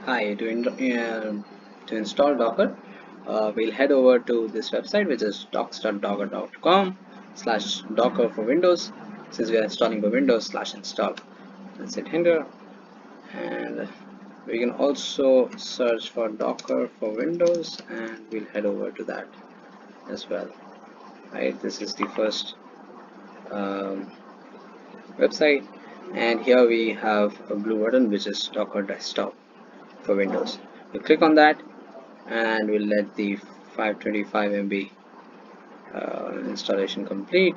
Hi, to install Docker, we'll head over to this website, which is docs.docker.com/docker for Windows. Since we are installing for Windows, /install. Let's hit enter, and we can also search for Docker for Windows, and we'll head over to that as well. Right, this is the first um, website, and here we have a blue button, which is Docker Desktop for Windows. We click on that, and we'll let the 525 MB installation complete.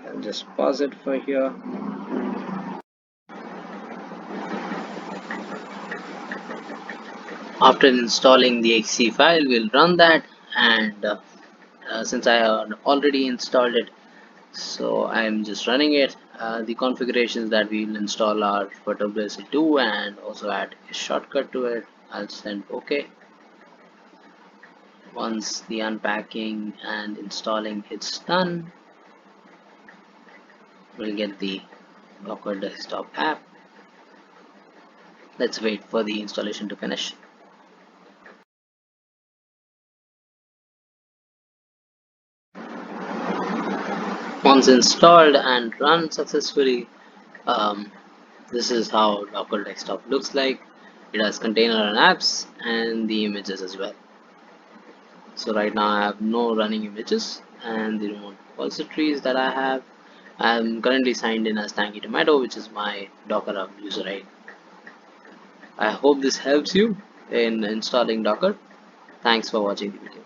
I'll just pause it for here. After installing the exe file, we'll run that, and since I already installed it, so I'm just running it. The configurations that we'll install are for WSL2 and also add a shortcut to it. I'll send OK. Once the unpacking and installing is done, we'll get the Docker desktop app. Let's wait for the installation to finish. Once installed and run successfully, um, this is how Docker desktop looks like. It has container and apps and the images as well. So right now I have no running images, and the remote repositories that I have, I'm currently signed in as Tanky Tomato, which is my Docker Hub user ID. I hope this helps you in installing Docker. Thanks for watching the video.